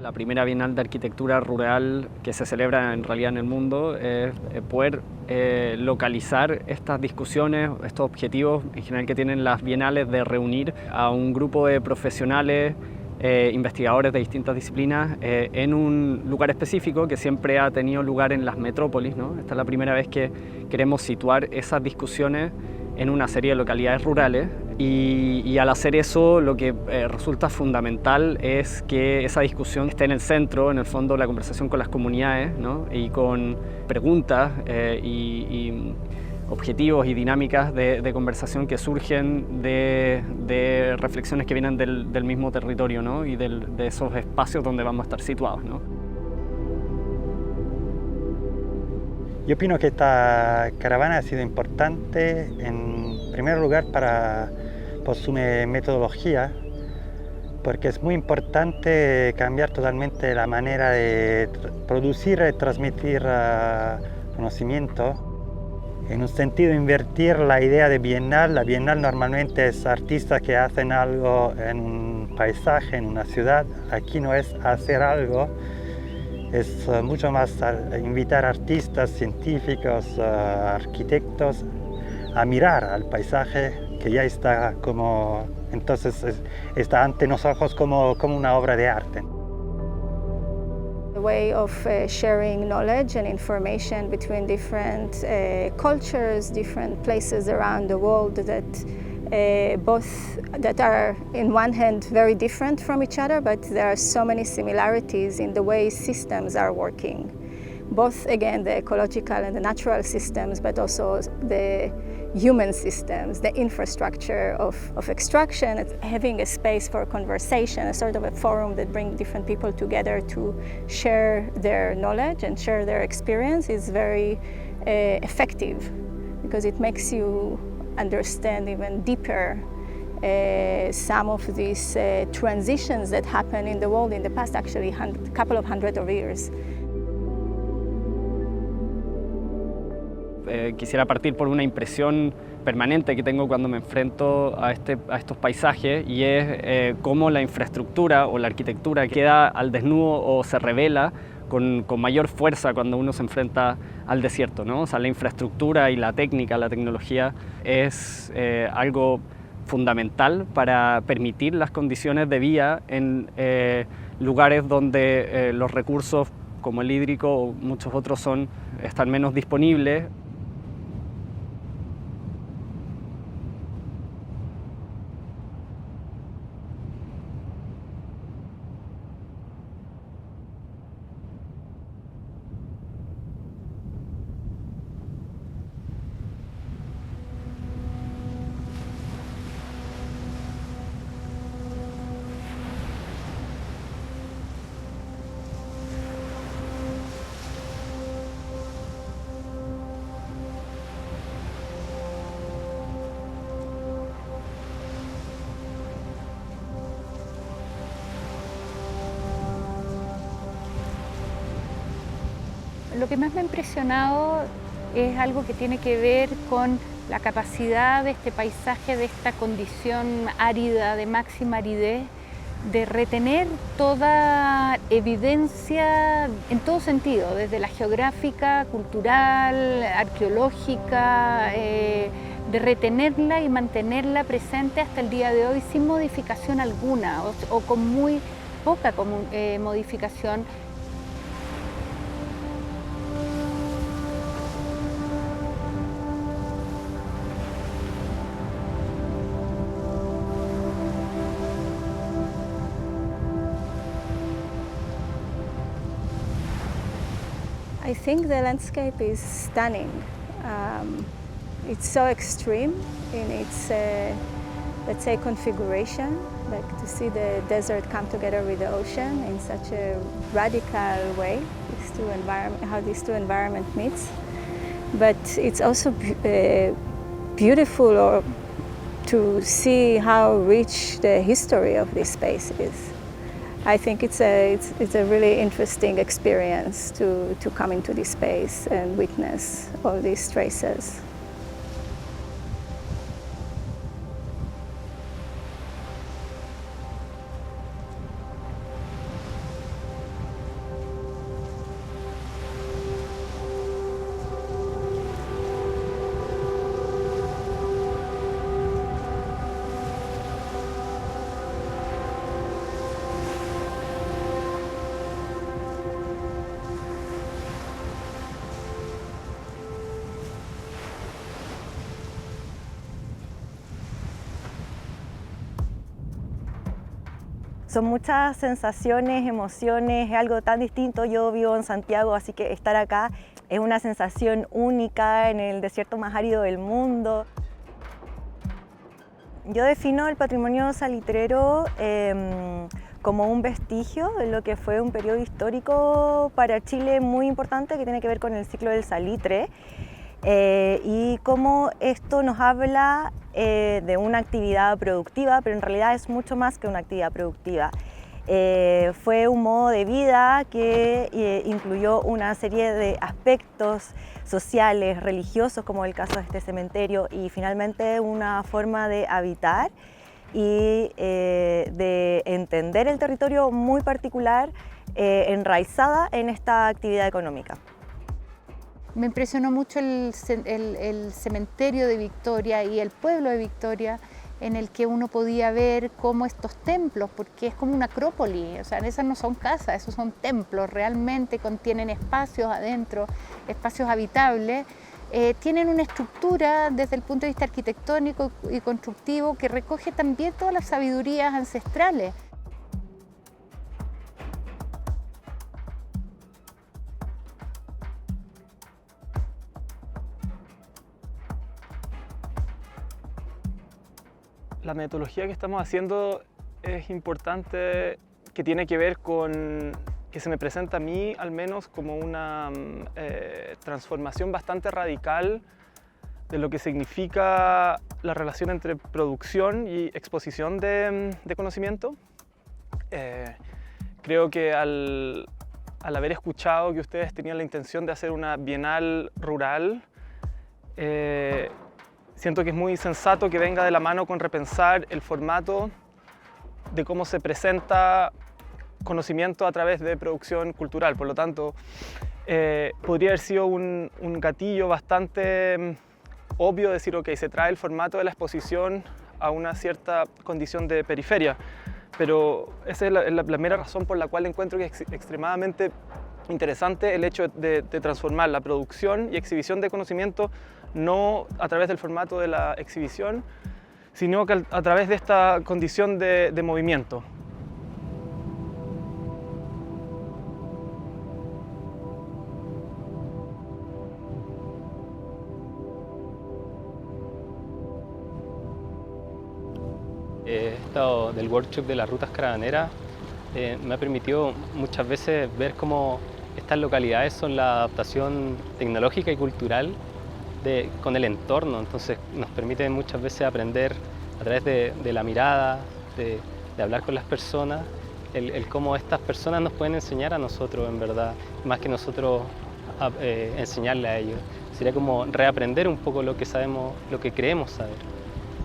La primera Bienal de Arquitectura Rural que se celebra en realidad en el mundo es poder localizar estas discusiones, estos objetivos en general que tienen las bienales de reunir a un grupo de profesionales, investigadores de distintas disciplinas en un lugar específico que siempre ha tenido lugar en las metrópolis, ¿no? Esta es la primera vez que queremos situar esas discusiones en una serie de localidades rurales y al hacer eso lo que resulta fundamental es que esa discusión esté en el centro, en el fondo la conversación con las comunidades, ¿no? Y con preguntas y objetivos y dinámicas de conversación que surgen de reflexiones que vienen del mismo territorio, ¿no? Y de esos espacios donde vamos a estar situados, ¿no? Yo opino que esta caravana ha sido importante en primer lugar por su metodología, porque es muy importante cambiar totalmente la manera de producir y transmitir conocimiento. En un sentido, invertir la idea de bienal. La bienal normalmente es artistas que hacen algo en un paisaje, en una ciudad. Aquí no es hacer algo. Es mucho más invitar artistas, científicos, arquitectos a mirar al paisaje que ya está como, entonces está ante los ojos como una obra de arte. A way of sharing knowledge and information between different cultures, different places around the world that are in one hand very different from each other, but there are so many similarities in the way systems are working. Both, again, the ecological and the natural systems, but also the human systems, the infrastructure of extraction, having a space for conversation, a sort of a forum that brings different people together to share their knowledge and share their experience is very effective because it makes you understand even deeper some of these transitions that happen in the world in the past, actually a couple of hundred of years. Quisiera partir por una impresión permanente que tengo cuando me enfrento a estos paisajes y es cómo la infraestructura o la arquitectura queda al desnudo o se revela con mayor fuerza cuando uno se enfrenta al desierto, ¿no? O sea, la infraestructura y la técnica, la tecnología es algo fundamental para permitir las condiciones de vida en lugares donde los recursos como el hídrico o muchos otros están menos disponibles. Lo que más me ha impresionado es algo que tiene que ver con la capacidad de este paisaje, de esta condición árida, de máxima aridez, de retener toda evidencia en todo sentido, desde la geográfica, cultural, arqueológica, de retenerla y mantenerla presente hasta el día de hoy sin modificación alguna o con muy poca modificación. I think the landscape is stunning. It's so extreme in its, let's say, configuration, like to see the desert come together with the ocean in such a radical way, how these two environments meet. But it's also beautiful to see how rich the history of this space is. I think it's a really interesting experience to come into this space and witness all these traces. Son muchas sensaciones, emociones, es algo tan distinto. Yo vivo en Santiago, así que estar acá es una sensación única en el desierto más árido del mundo. Yo defino el patrimonio salitrero como un vestigio de lo que fue un periodo histórico para Chile muy importante que tiene que ver con el ciclo del salitre y cómo esto nos habla de una actividad productiva, pero en realidad es mucho más que una actividad productiva. Fue un modo de vida que incluyó una serie de aspectos sociales, religiosos, como el caso de este cementerio, y finalmente una forma de habitar y de entender el territorio muy particular, enraizada en esta actividad económica. Me impresionó mucho el cementerio de Victoria y el pueblo de Victoria, en el que uno podía ver cómo estos templos, porque es como una acrópolis, o sea, esas no son casas, esos son templos, realmente contienen espacios adentro, espacios habitables, tienen una estructura desde el punto de vista arquitectónico y constructivo que recoge también todas las sabidurías ancestrales. La metodología que estamos haciendo es importante, que tiene que ver con que se me presenta a mí al menos como una transformación bastante radical de lo que significa la relación entre producción y exposición de conocimiento. Creo que al haber escuchado que ustedes tenían la intención de hacer una bienal rural, siento que es muy sensato que venga de la mano con repensar el formato de cómo se presenta conocimiento a través de producción cultural. Por lo tanto, podría haber sido un gatillo bastante obvio decir, ok, se trae el formato de la exposición a una cierta condición de periferia, pero esa es la primera razón por la cual encuentro que es extremadamente interesante el hecho de transformar la producción y exhibición de conocimiento no a través del formato de la exhibición, sino que a través de esta condición de movimiento. Estado del workshop de las rutas caravaneras me ha permitido muchas veces ver cómo estas localidades son la adaptación tecnológica y cultural con el entorno. Entonces nos permite muchas veces aprender a través de la mirada, de hablar con las personas, el cómo estas personas nos pueden enseñar a nosotros en verdad, más que nosotros enseñarle a ellos. Sería como reaprender un poco lo que sabemos, lo que creemos saber.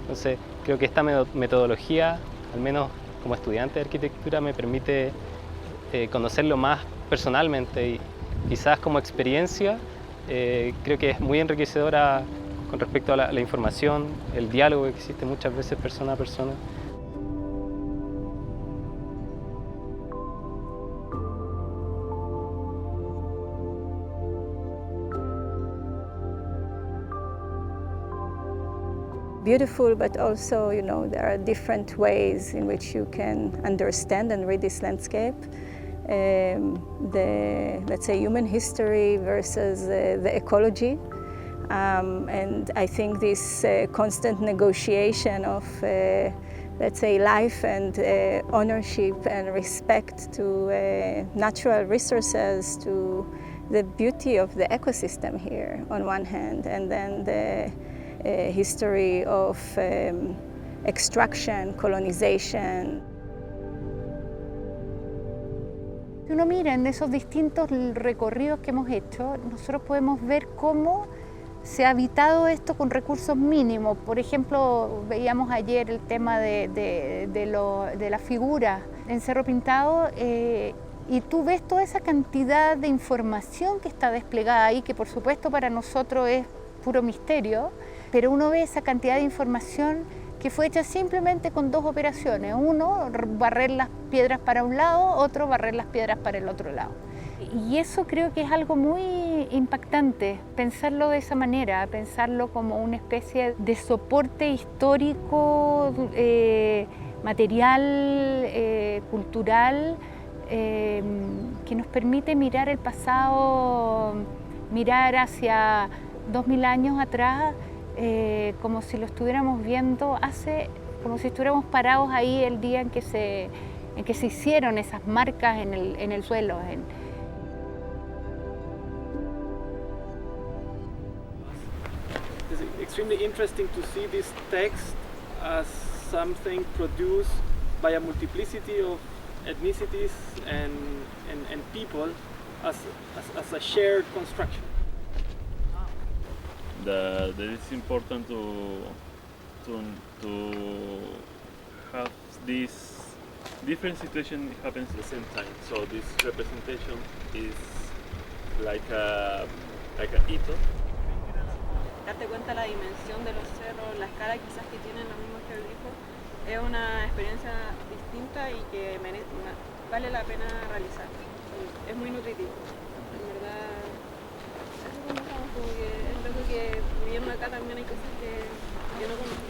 Entonces creo que esta metodología, al menos como estudiante de arquitectura, me permite conocerlo más personalmente y quizás como experiencia creo que es muy enriquecedora con respecto a la información, el diálogo que existe muchas veces persona a persona. Beautiful, but also, you know, there are different ways in which you can understand and read this landscape. Let's say, human history versus the ecology. And I think this constant negotiation of, let's say, life and ownership and respect to natural resources, to the beauty of the ecosystem here on one hand, and then the history of extraction, colonization. Si uno mira en esos distintos recorridos que hemos hecho, nosotros podemos ver cómo se ha habitado esto con recursos mínimos. Por ejemplo, veíamos ayer el tema de la figura en Cerro Pintado y tú ves toda esa cantidad de información que está desplegada ahí, que por supuesto para nosotros es puro misterio, pero uno ve esa cantidad de información que fue hecha simplemente con dos operaciones. Uno, barrer las piedras para un lado, otro, barrer las piedras para el otro lado. Y eso creo que es algo muy impactante, pensarlo de esa manera, pensarlo como una especie de soporte histórico material, cultural, que nos permite mirar el pasado, mirar hacia 2000 años atrás, como si lo estuviéramos viendo como si estuviéramos parados ahí el día en que se hicieron esas marcas en el suelo. It's extremely interesting to see this text as something produced by a multiplicity of ethnicities and people as a shared construction. That it's important to have this different situation happens at the same time. So this representation is like a hito. Darte cuenta la dimensión de los cerros, la escala quizás que tienen los mismos geoglifos, es una experiencia distinta y que vale la pena realizar. Es muy nutritivo. En verdad, como que es loco que viviendo acá también hay cosas que no conozco.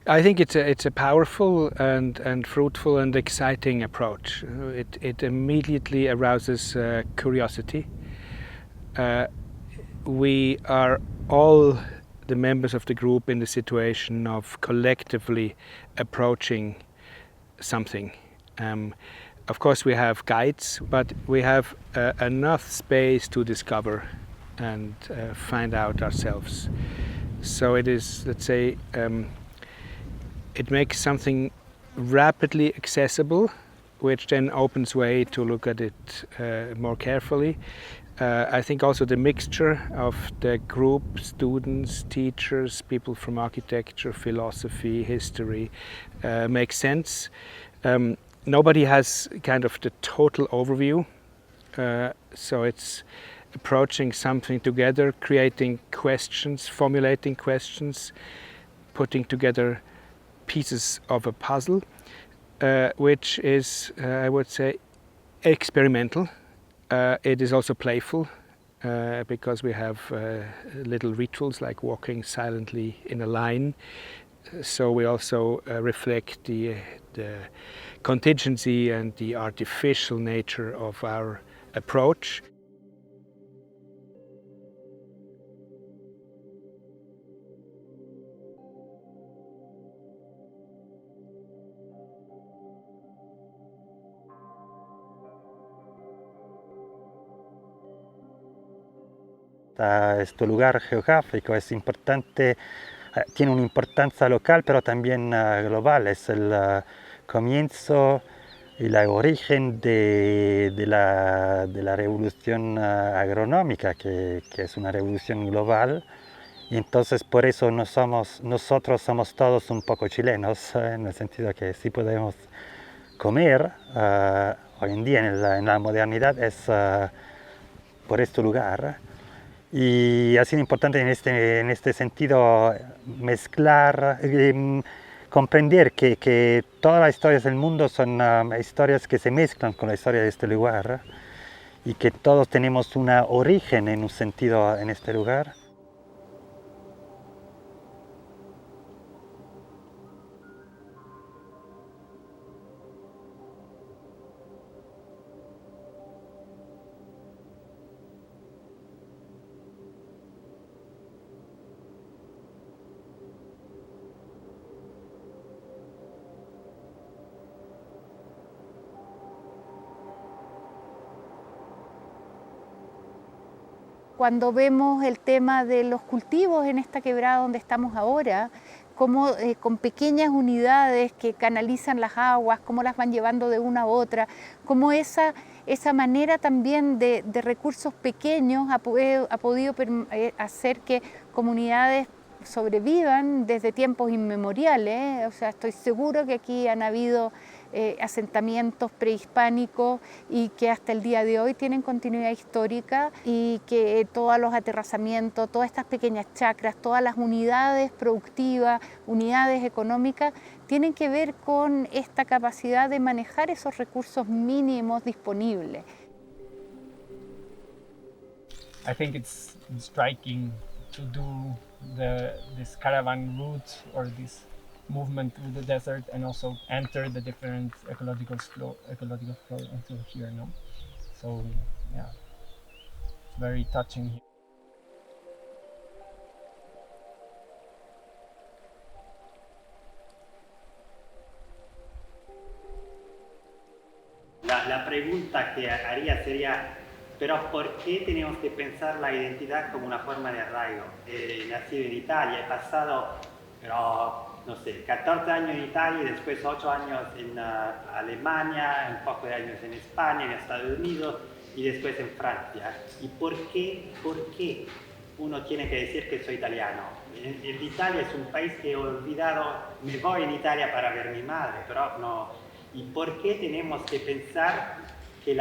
I think it's a powerful and fruitful and exciting approach. It immediately arouses curiosity. We are all the members of the group in the situation of collectively approaching something. Of course we have guides, but we have enough space to discover and find out ourselves. So it is, let's say, it makes something rapidly accessible, which then opens way to look at it more carefully. I think also the mixture of the group, students, teachers, people from architecture, philosophy, history, makes sense. Nobody has kind of the total overview, so it's approaching something together, creating questions, formulating questions, putting together pieces of a puzzle, which is, I would say, experimental. It is also playful because we have little rituals like walking silently in a line. So we also reflect the contingency and the artificial nature of our approach. Este lugar geográfico es importante, tiene una importancia local pero también global. Es el comienzo y el origen de la revolución agronómica, que es una revolución global. Y entonces por eso nosotros somos todos un poco chilenos, en el sentido que sí podemos comer hoy en día en la modernidad es por este lugar. Y ha sido importante en este sentido mezclar, comprender que todas las historias del mundo son historias que se mezclan con la historia de este lugar y que todos tenemos un origen en un sentido en este lugar. Cuando vemos el tema de los cultivos en esta quebrada donde estamos ahora, cómo con pequeñas unidades que canalizan las aguas, cómo las van llevando de una a otra, cómo esa manera también de recursos pequeños ha podido hacer que comunidades sobrevivan desde tiempos inmemoriales. O sea, estoy seguro que aquí han habido asentamientos prehispánicos y que hasta el día de hoy tienen continuidad histórica, y que todos los aterrazamientos, todas estas pequeñas chacras, todas las unidades productivas, unidades económicas, tienen que ver con esta capacidad de manejar esos recursos mínimos disponibles. I think it's striking to do this caravan route or this movement through the desert and also enter the different ecological flow into here, no? So yeah, it's very touching. La pregunta que haría sería, pero ¿por qué tenemos que pensar la identidad como una forma de arraigo? He nacido en Italia, he pasado, no sé, 14 años en Italia y después 8 años en Alemania, un poco de años en España, en Estados Unidos y después en Francia. ¿Y por qué uno tiene que decir que soy italiano? Italia es un país que he olvidado, me voy en Italia para ver a mi madre, pero no. ¿Y por qué tenemos que pensar que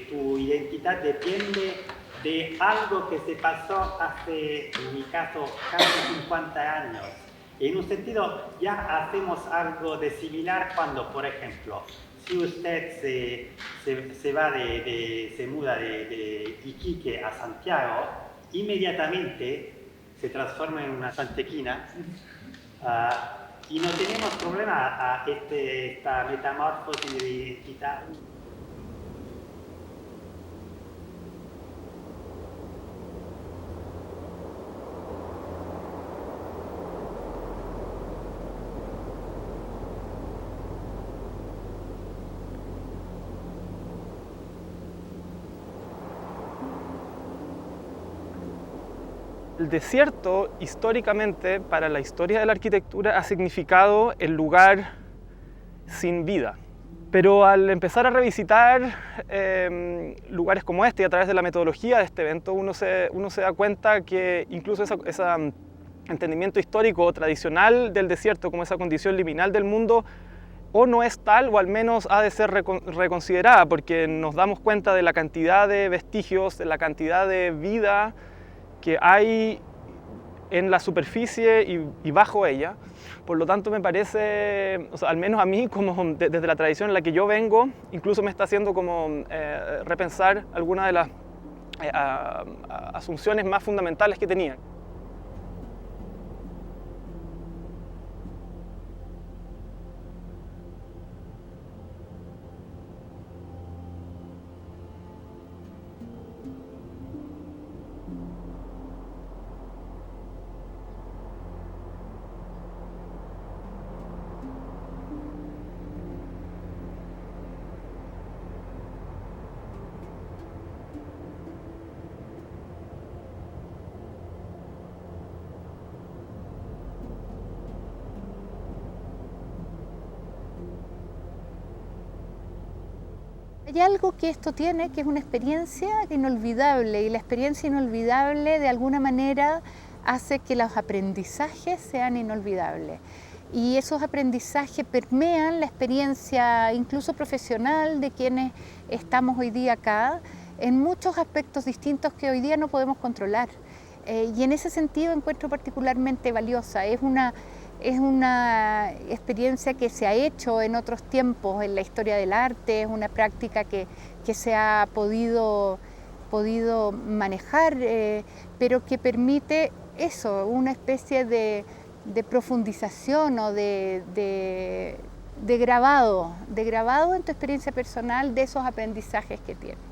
tu identidad depende de algo que se pasó hace, en mi caso, casi 50 años? En un sentido, ya hacemos algo de similar cuando, por ejemplo, si usted se muda de Iquique a Santiago, inmediatamente se transforma en una santequina. Y no tenemos problema a esta metamorfosis de identidad. El desierto, históricamente, para la historia de la arquitectura, ha significado el lugar sin vida. Pero al empezar a revisitar lugares como este y a través de la metodología de este evento, uno se da cuenta que incluso ese entendimiento histórico o tradicional del desierto como esa condición liminal del mundo o no es tal o al menos ha de ser reconsiderada, porque nos damos cuenta de la cantidad de vestigios, de la cantidad de vida que hay en la superficie y bajo ella. Por lo tanto, me parece, o sea, al menos a mí, como desde la tradición en la que yo vengo, incluso me está haciendo como repensar algunas de las asunciones más fundamentales que tenía. Hay algo que esto tiene, que es una experiencia inolvidable, y la experiencia inolvidable de alguna manera hace que los aprendizajes sean inolvidables. Y esos aprendizajes permean la experiencia incluso profesional de quienes estamos hoy día acá, en muchos aspectos distintos que hoy día no podemos controlar. Y en ese sentido encuentro particularmente valiosa. Es una experiencia que se ha hecho en otros tiempos en la historia del arte, es una práctica que se ha podido manejar, pero que permite eso, una especie de profundización o de grabado en tu experiencia personal de esos aprendizajes que tienes.